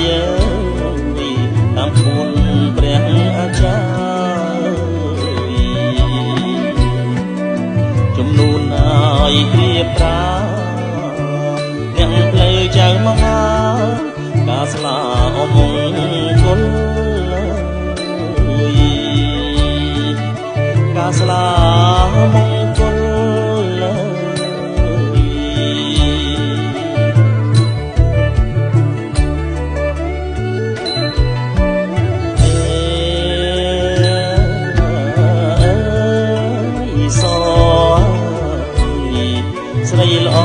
យតាមគុណព្រះអាចារ្យជំនួនឲ្យគ្រាប្រាអ្នកផ្លូវចៅមហាការស្លាអមង្គលការស្លាមង្គលស្រីល្អ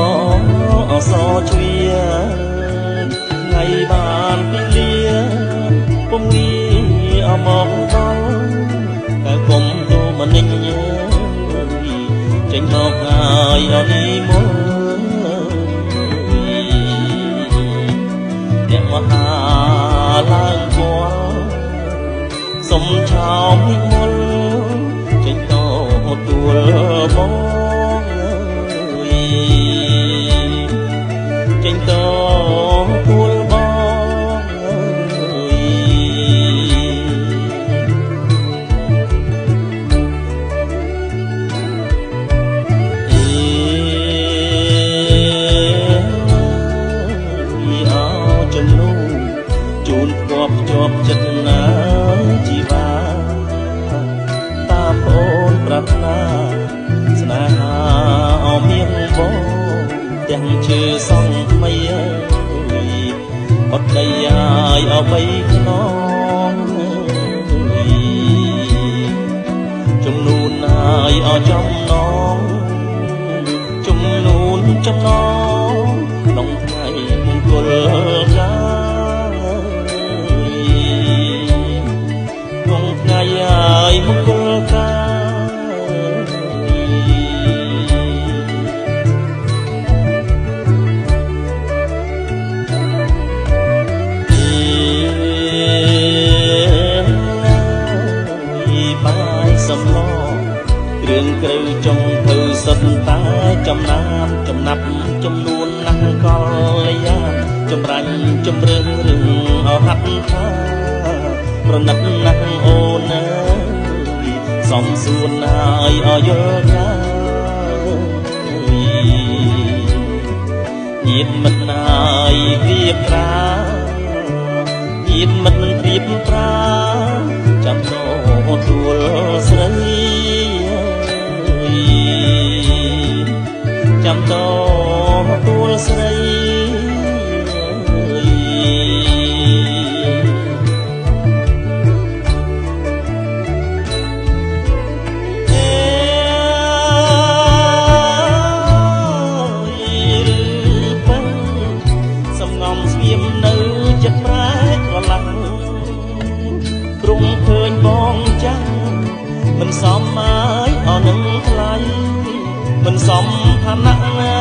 អសជ្វាថ្ងៃបានពីលាពុំងាអមកដល់តែគុំទូមនិញចេញមកហើយអនីមកអ្នកមហាឡើងគល់សុំឆោមនិមលចេញតទួលបងចេញតទួលបងអោចំនួនជូនគប់ជាប់ចិត្តណាជីវាតាមអូនប្រាថ្នាស្នេហាអមានបងទាំងជឿសងថ្មីអត់ដីឲ្យអបីខ្នងជំនួនឲ្យអចំណងជំនួនចំណងក្នុងថ្ងៃមង្គលការក្នុងថ្ងៃឲ្យមង្គលការសំឡងគ្រឿងក្រៅចុងធ្វើសិតតែចំណាំចំណាប់ចំនួនណាស់កលយាចម្រាញ់ចម្រើរឿងអហាត់ថាប្រណិតណាស់អូនអើយសំសួនឲ្យអយល់ថាញាតិមិនណាយព្រៀបប្រាញាតិមិនព្រៀបប្រាចាំតទួលស្រីចាំតទួលស្រីសំងំស្ងៀមនៅចិត្តប្រែក្រឡាំងព្រមឃើញបងចាំមិនសមហើយអនឹងថ្លៃមិនសមឋានៈណា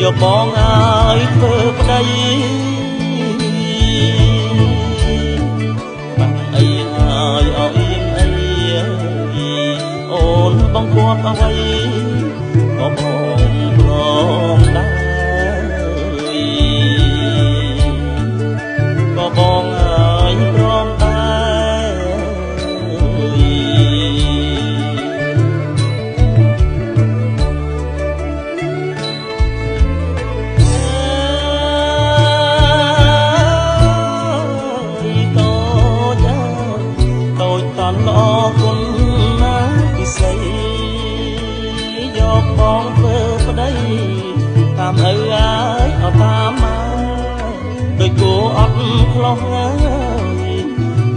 យកបងឲ្យធ្វើប្តីបាក់អីហើយអអៀងអីអូនបងគប់អ្វីក៏បងព្រមដែរក៏បងឲ្យព្រមល្អគុណណាពិសីយកបងធ្វើប្តីតាមឪហើយអត់តាមមកដោយគួរអត់ខ្លោះហើយ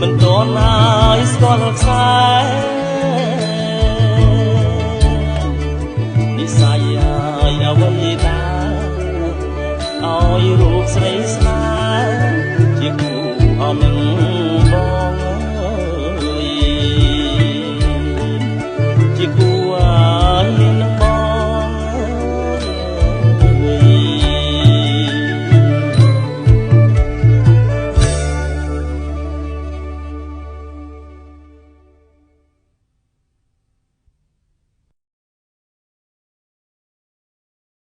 មិនតន់ហើយស្គាល់ខ្សែនិស័យហើយអ្វីតាឲ្យរូបស្រីស្នា